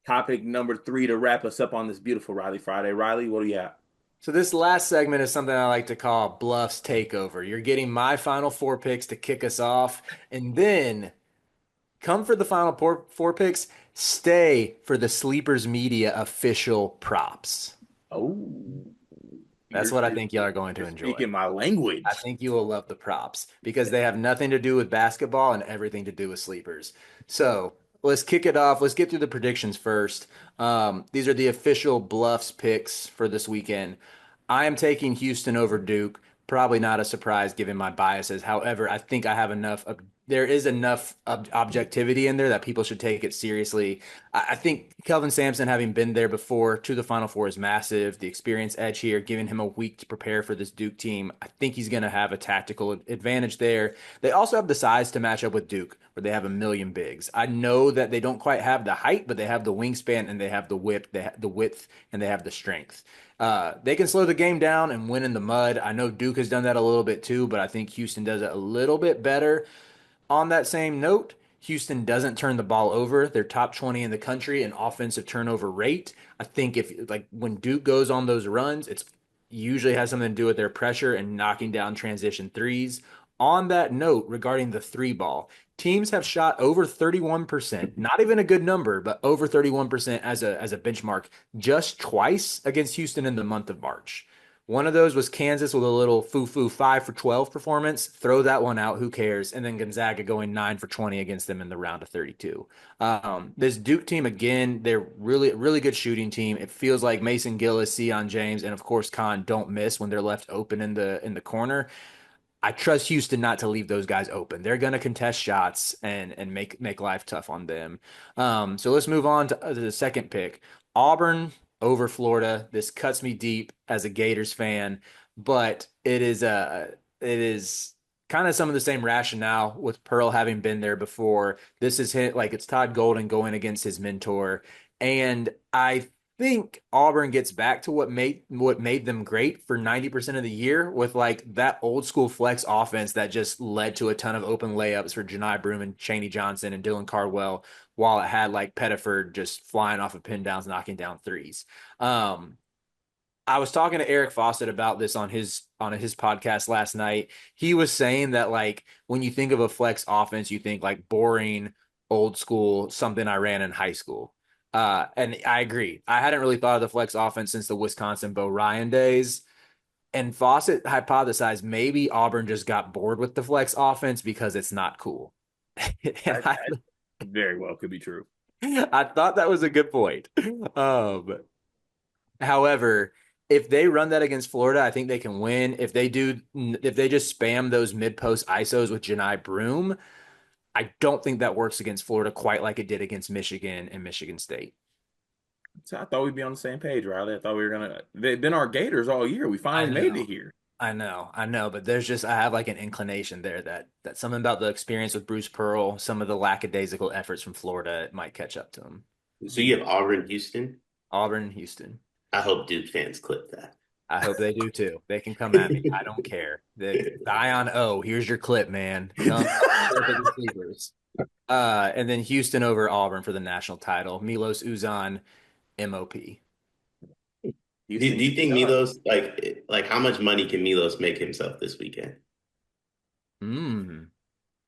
topic number three to wrap us up on this beautiful Riley Friday. Riley, what do you have? So this last segment is something I like to call Bluffs Takeover. You're getting my final four picks to kick us off, and then come for the final four picks. Stay for the Sleepers Media official props. Oh, That's you're what I you're, think y'all are going to you're enjoy. speaking my I language. think you will love the props because they have nothing to do with basketball and everything to do with sleepers. So let's kick it off. Let's get through the predictions first. These are the official Bluffs picks for this weekend. I am taking Houston over Duke. Probably not a surprise given my biases. However, I think I have enough. There is enough objectivity in there that people should take it seriously. I think Kelvin Sampson, having been there before to the Final Four, is massive. The experience edge here, giving him a week to prepare for this Duke team, I think he's going to have a tactical advantage there. They also have the size to match up with Duke, where they have a million bigs. I know that they don't quite have the height, but they have the wingspan and they have the width, the width, and they have the strength. They can slow the game down and win in the mud. I know Duke has done that a little bit too, but I think Houston does it a little bit better. On that same note, Houston doesn't turn the ball over. They're top 20 in the country in offensive turnover rate. I think if like when Duke goes on those runs, it's usually has something to do with their pressure and knocking down transition threes. On that note, regarding the three ball, teams have shot over 31%, not even a good number, but over 31% as a benchmark just twice against Houston in the month of March. One of those was Kansas with a little foo-foo 5 for 12 performance. Throw that one out. Who cares? And then Gonzaga going 9 for 20 against them in the round of 32. This Duke team, again, they're really good shooting team. It feels like Mason Gillis, Sion James, and of course Khan don't miss when they're left open in the corner. I trust Houston not to leave those guys open. They're going to contest shots and make life tough on them. So let's move on to the second pick. Auburn over Florida. This cuts me deep as a Gators fan, but it is kind of some of the same rationale with Pearl having been there before. This is hit like it's Todd Golden going against his mentor, and I think Auburn gets back to what made them great for 90% of the year with like that old school flex offense that just led to a ton of open layups for Janai Broome and Chaney Johnson and Dylan Cardwell, while it had like Pettiford just flying off of pin downs, knocking down threes. Um, I was talking to Eric Fawcett about this on his podcast last night. He was saying that like when you think of a flex offense, you think like boring, old school, something I ran in high school. And I agree. I hadn't really thought of the flex offense since the Wisconsin Bo Ryan days. And Fawcett hypothesized maybe Auburn just got bored with the flex offense because it's not cool. And I, That very well could be true. I thought that was a good point. Um, However, if they run that against Florida, I think they can win. If they just spam those mid post ISOs with Janai Broome, I don't think that works against Florida quite like it did against Michigan and Michigan State. So I thought we'd be on the same page, Riley. I thought we were gonna. They've been our Gators all year. We I finally made it know. here. I know, but I have like an inclination there that something about the experience with Bruce Pearl, some of the lackadaisical efforts from Florida might catch up to them. So you have Auburn, Houston. Auburn, Houston. I hope Duke fans clip that. I hope they do too. They can come at me. I don't care. The Ion O, here's your clip, man. Come flip at the sleepers. And then Houston over Auburn for the national title. Milos Uzan, MOP. Do Houston, you get it think done. Milos like how much money can Milos make himself this weekend? Hmm.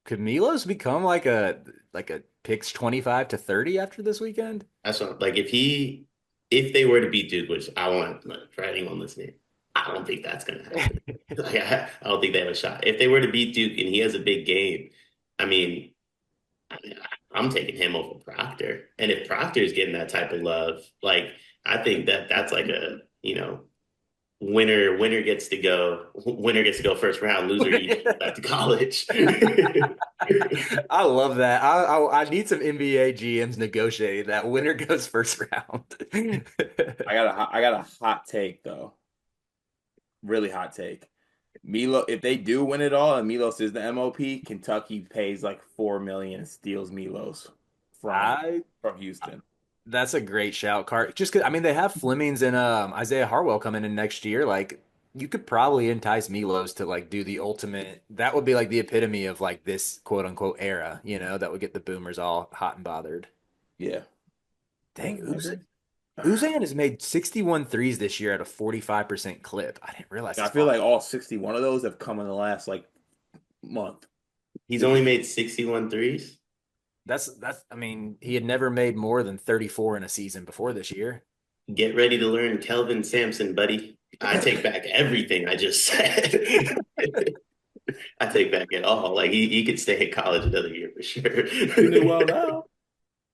Could Milos become like a picks 25 to 30 after this weekend? That's what like if they were to beat Duke, which I want like, for anyone listening, I don't think that's gonna happen. Like I don't think they have a shot. If they were to beat Duke and he has a big game, I mean, I'm taking him over Proctor. And if Proctor is getting that type of love, like I think that's like a winner gets to go first round, loser you get back to college. I love that. I need some NBA GMs negotiating that winner goes first round. I got a hot take though. Really hot take. Milo, if they do win it all and Milos is the MOP, Kentucky pays like 4 million and steals Milos from I from Houston. That's a great shout, Cart. Just 'cause, I mean, they have Flemings and Isaiah Harwell coming in next year. Like, you could probably entice Milos to like do the ultimate. That would be like the epitome of like this quote unquote era. That would get the boomers all hot and bothered. Yeah. Dang, Over. Uzan has made 61 threes this year at a 45% clip. I didn't realize I he's feel falling. like all 61 of those have come in the last like month. He's only made 61 threes. That's I mean, he had never made more than 34 in a season before this year. Get ready to learn Kelvin Sampson, buddy. I take back everything I just said. I take back it all. Like he could stay in college another year for sure. Doing it well now.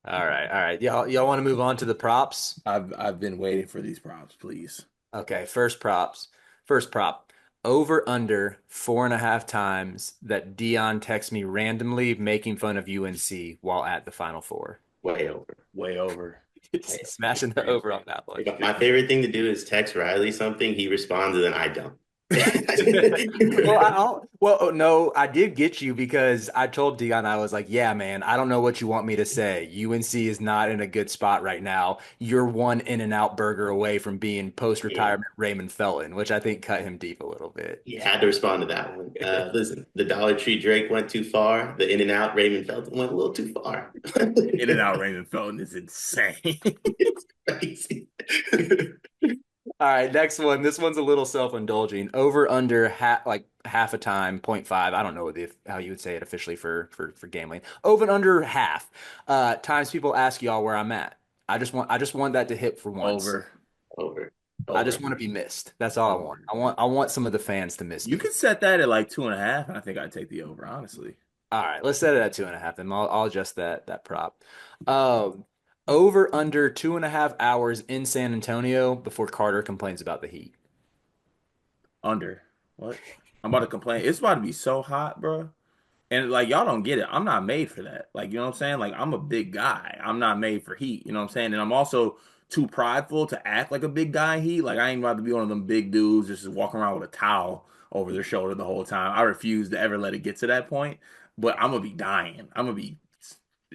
All right, all right. Y'all want to move on to the props? I've been waiting for these props, please. Okay, first props. First prop. Over under 4.5 times that Dion texts me randomly making fun of UNC while at the Final Four. Way over. Way over. Way Smashing the over on that one. Like, my favorite thing to do is text Riley something. He responds, and then I don't. Well, no, I did get you because I told Dion, I was like, yeah, man, I don't know what you want me to say. UNC is not in a good spot right now. You're one In-N-Out burger away from being Yeah, post-retirement Raymond Felton, which I think cut him deep a little bit. you had to respond to that one. Listen, the Dollar Tree Drake went too far. The In-N-Out Raymond Felton went a little too far. In and out Raymond Felton is insane. It's crazy. All right, next one. This one's a little self-indulging. Over under half a time, point 0.5. I don't know how you would say it officially for gambling. Over and under half. Times people ask y'all where I'm at. I just want that to hit for once. Over. Over. I Over. just want to be missed. That's all I want. Over. I want some of the fans to miss You me. could set that at like 2.5, and I think I'd take the over, honestly. All right, let's set it at 2.5, and I'll adjust that prop. Um, Over under 2.5 hours in San Antonio before Carter complains about the heat. Under. What? I'm about to complain. It's about to be so hot, bro. And like y'all don't get it. I'm not made for that. Like, you know what I'm saying? Like I'm a big guy. I'm not made for heat. You know what I'm saying? And I'm also too prideful to act like a big guy in heat. Like I ain't about to be one of them big dudes just walking around with a towel over their shoulder the whole time. I refuse to ever let it get to that point. But I'm gonna be dying. I'm gonna be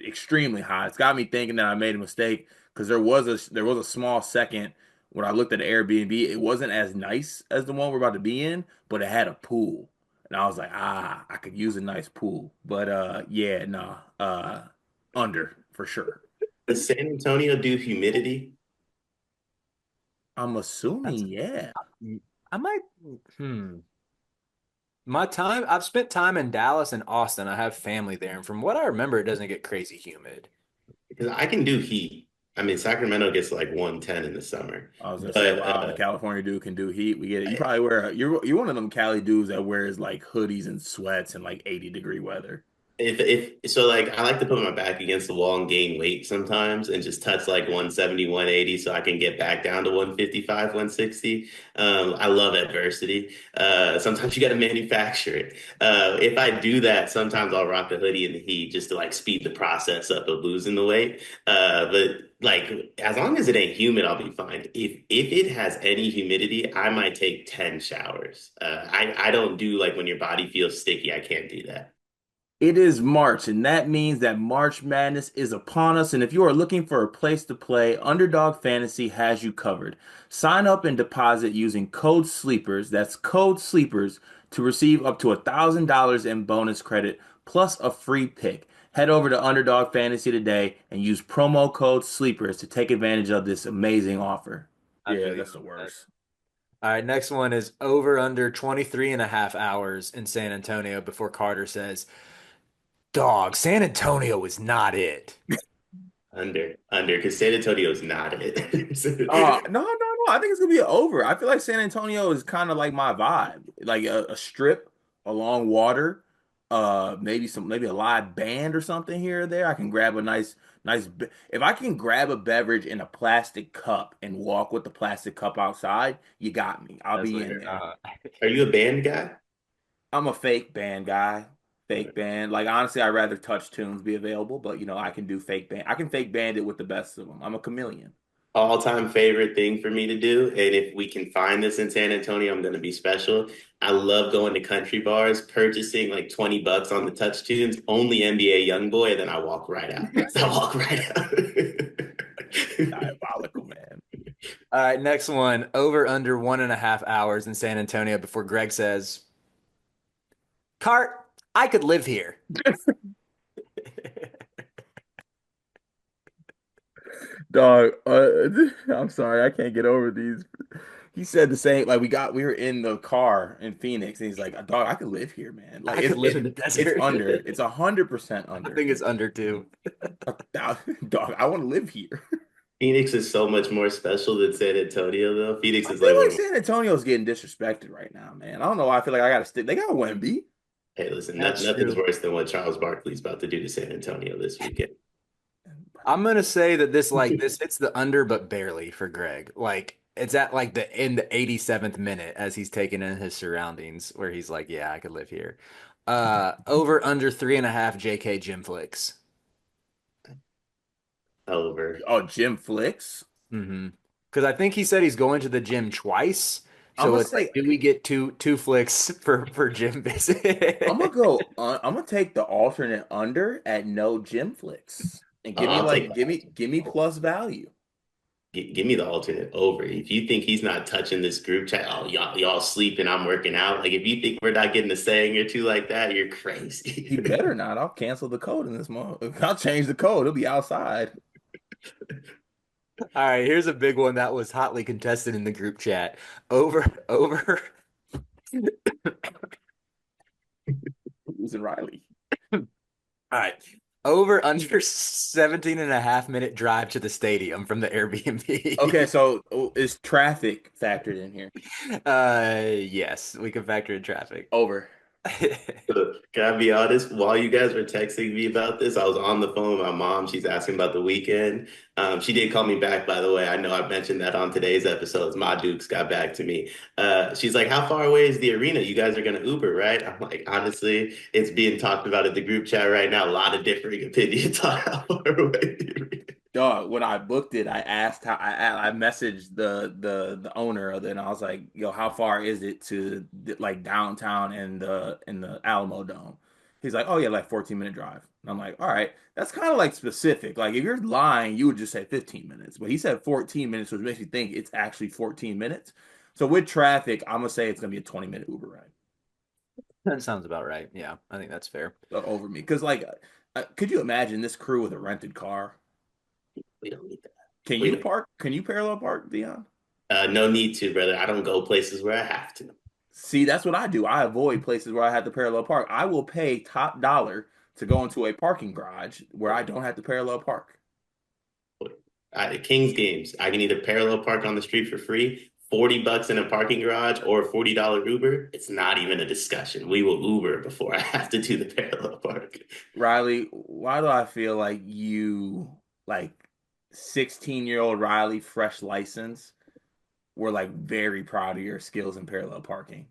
extremely hot. It's got me thinking that I made a mistake because there was a small second when I looked at the Airbnb. It wasn't as nice as the one we're about to be in, but it had a pool. And I was like, I could use a nice pool. But yeah, nah. Under for sure. Does San Antonio do humidity? I'm That's assuming, yeah. I might hmm. I've spent time in Dallas and Austin. I have family there, and from what I remember, it doesn't get crazy humid. Because I can do heat. I mean, Sacramento gets like 110 in the summer. I was gonna say, But wow, the California dude can do heat. We get it. You probably wear you're one of them Cali dudes that wears like hoodies and sweats in like 80-degree weather. if so, like I like to put my back against the wall and gain weight sometimes and just touch like 170, 180 so I can get back down to 155, 160. I love adversity. Sometimes you got to manufacture it. If I do that, sometimes I'll rock a hoodie in the heat just to like speed the process up of losing the weight. But like as long as it ain't humid, I'll be fine. If it has any humidity, I might take 10 showers. I don't do like when your body feels sticky. I can't do that. It is March, and that means that March Madness is upon us. And if you are looking for a place to play, Underdog Fantasy has you covered. Sign up and deposit using code SLEEPERS, that's code SLEEPERS, to receive up to $1,000 in bonus credit plus a free pick. Head over to Underdog Fantasy today and use promo code SLEEPERS to take advantage of this amazing offer. I Yeah, feel you that's the on that. worst. All right, next one is over under 23.5 hours in San Antonio before Carter says, Dog, San Antonio is not it. Under, because San Antonio is not it. No, no, no. I think it's gonna be over. I feel like San Antonio is kind of like my vibe, like a strip along water, maybe a live band or something here or there. I can grab a if I can grab a beverage in a plastic cup and walk with the plastic cup outside, you got me. I'll That's be what in you're there. not. Are you a band guy? I'm a fake band guy. Fake band. Like honestly, I'd rather touch tunes be available, but I can do fake band. I can fake band it with the best of them. I'm a chameleon. All-time favorite thing for me to do, and if we can find this in San Antonio, I'm going to be special. I love going to country bars, purchasing like $20 on the touch tunes, only NBA YoungBoy, and then I walk right out. I walk right out. Diabolical, man. All right, next one. Over under 1.5 hours in San Antonio before Greg says, Cart, I could live here. Dog, I'm sorry, I can't get over these. He said the same, like we were in the car in Phoenix, and he's like, "Dog, I could live here, man. Like I could live in the it's desert. under, it's 100% I under. think it's under two. Dog, I want to live here." Phoenix is so much more special than San Antonio, though. Phoenix I is feel like one like of my. San Antonio's getting disrespected right now, man. I don't know why I feel like I gotta stick. They got Wemby. Hey, listen, That's nothing's true. worse than what Charles Barkley's about to do to San Antonio this weekend. I'm gonna say that this hits the under, but barely for Greg. Like it's at like the in the 87th minute as he's taking in his surroundings, where he's like, "Yeah, I could live here." Over under 3.5 JK gym flicks. Over. Oh, Jim Flicks. Mm-hmm. Because I think he said he's going to the gym twice. I'm So gonna it's like, say do we get two flicks for gym I'm gonna visit? go. I'm gonna take the alternate under at no Jim Flicks and give me I'll take like the give me alternate. plus value. Give me the alternate over. If you think he's not touching this group chat, oh y'all sleeping, I'm working out. Like if you think we're not getting a saying or two like that, you're crazy. He better not. I'll cancel the code in this month. I'll change the code. It'll be outside. All right, here's a big one that was hotly contested in the group chat. Over. Losing Riley. All right. Over under 17 and a half minute drive to the stadium from the Okay, Airbnb. so is traffic factored in here? Yes, we can factor in traffic. Over. Can I be honest? While you guys were texting me about this, I was on the phone with my mom. She's asking about the weekend. She did call me back, by the way. I know I mentioned that on today's episodes. My Dukes got back to me. She's like, "How far away is the arena? You guys are going to Uber, right?" I'm like, honestly, it's being talked about in the group chat right now. A lot of differing opinions on how far away the arena. Dog, when I booked it, I asked how I messaged the owner of it, and I was like, "Yo, how far is it to like downtown and the Alamo Dome?" He's like, "Oh yeah, like 14-minute drive." And I'm like, "All right, that's kind of like specific. Like if you're lying, you would just say 15 minutes, but he said 14 minutes, which makes me think it's actually 14 minutes. So with traffic, I'm gonna say it's gonna be a 20-minute Uber ride That sounds about right. Yeah, I think that's fair. over me. Because like, could you imagine this crew with a rented car? We don't need that. Can We you don't. park? Can you parallel park, Dion? No need to, brother. I don't go places where I have to. See, that's what I do. I avoid places where I have to parallel park. I will pay top dollar to go into a parking garage where I don't have to parallel park. Kings games, I can either parallel park on the street for free, $40 in a parking garage, or a $40 Uber. It's not even a discussion. We will Uber before I have to do the parallel park. Riley, why do I feel like you, like 16-year-old Riley, fresh license, were like very proud of your skills in parallel parking?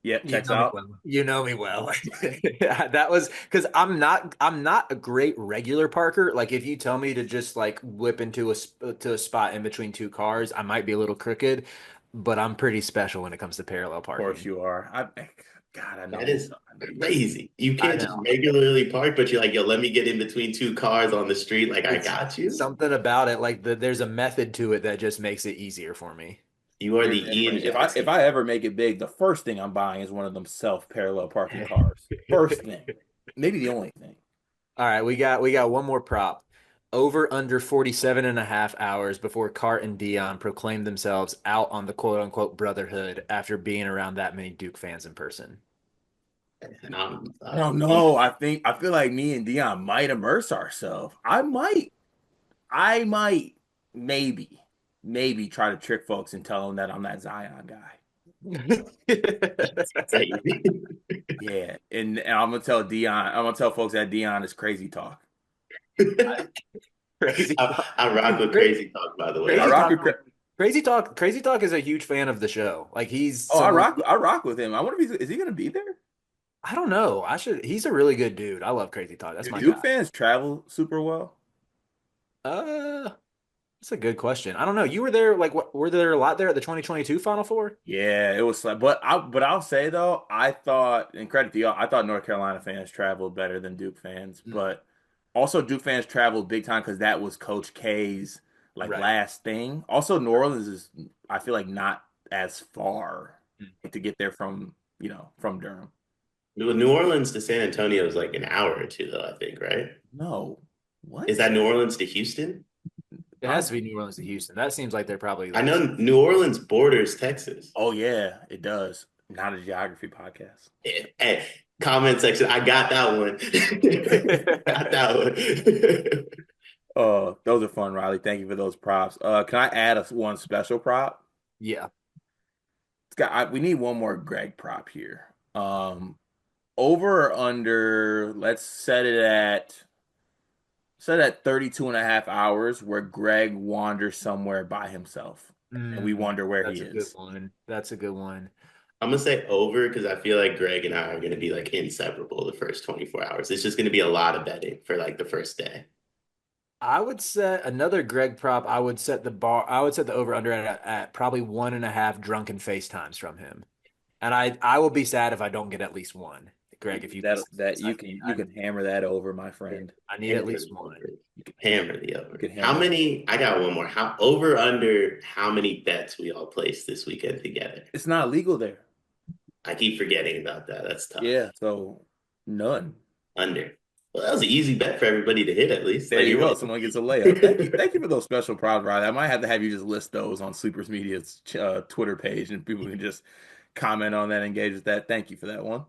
Yep, You checks know me out. well. You know me well. That was because I'm not a great regular parker. Like if you tell me to just like whip into to a spot in between two cars, I might be a little crooked, but I'm pretty special when it comes to parallel Of course parking. you are. God, That is I know you do. crazy. You I can't just know. regularly park, but you're like, yo, let me get in between two cars on the street. Like, I It's got you. something about it, like there's a method to it that just makes it easier for me. You are You're the Ian different. If Jackson. I ever make it big, the first thing I'm buying is one of them self parallel parking cars. First thing, maybe the only thing. All right, we got one more prop. Over under 47 and a half hours before Cart and Dion proclaimed themselves out on the quote unquote brotherhood after being around that many Duke fans in person. And I don't know. I feel like me and Dion might immerse ourselves. I might, maybe, maybe try to trick folks and tell them that I'm that Zion guy. Yeah, and I'm gonna tell Dion. I'm gonna tell folks that Dion is crazy talk. Crazy talk. I rock with Cra- crazy talk, by the way. I Crazy rock talk. with. Crazy talk is a huge fan of the show. Like he's Oh, someone I rock with him. I wonder if is he gonna be there? I don't know. He's a really good dude. I love Crazy Talk. That's Do my Duke guy. fans travel super well? Uh, that's a good question. I don't know. You were there, like, what, were there a lot there at the 2022 Final Four? Yeah, it was like, but I'll say though, I thought, and credit to y'all, I thought North Carolina fans traveled better than Duke fans, but also Duke fans traveled big time because that was Coach K's like Right. last thing. Also, New Orleans is, I feel like, not as far to get there from, from Durham. New Orleans to San Antonio is like an hour or two, though, I think, right? No. What? Is that New Orleans to Houston? It has to be New Orleans to Houston. That seems like they're probably I like. know New Orleans borders Texas. Oh yeah, it does. Not a geography podcast. Hey, comment section. I got that one. Got that one. Those are fun, Riley. Thank you for those props. Can I add one special prop? Yeah. We need one more Greg prop here. Over or under, let's set it at 32 and a half hours where Greg wanders somewhere by himself and we wonder where he That's a good is. one. That's a good one. I'm gonna say over because I feel like Greg and I are gonna be like inseparable the first 24 hours. It's just gonna be a lot of betting for like the first day. I would set another Greg prop. I would set the bar. I would set the over under at probably 1.5 drunken FaceTimes from him. And I will be sad if I don't get at least one. Greg, if you That listen to that this, you can hammer that over, my friend. I need at Hammer least the one. over. You can, Hammer the you over. can How hammer. many? I got one more. How over under how many bets we all placed this weekend together? It's not legal there. I keep forgetting about that. That's tough. Yeah, so none. Under. Well, that was an easy bet for everybody to hit at least. There Like you you're go. welcome. Someone gets a layup. Thank you for those special props, Riley. I might have to have you just list those on Sleepers Media's Twitter page, and people can just comment on that, engage with that. Thank you for that one.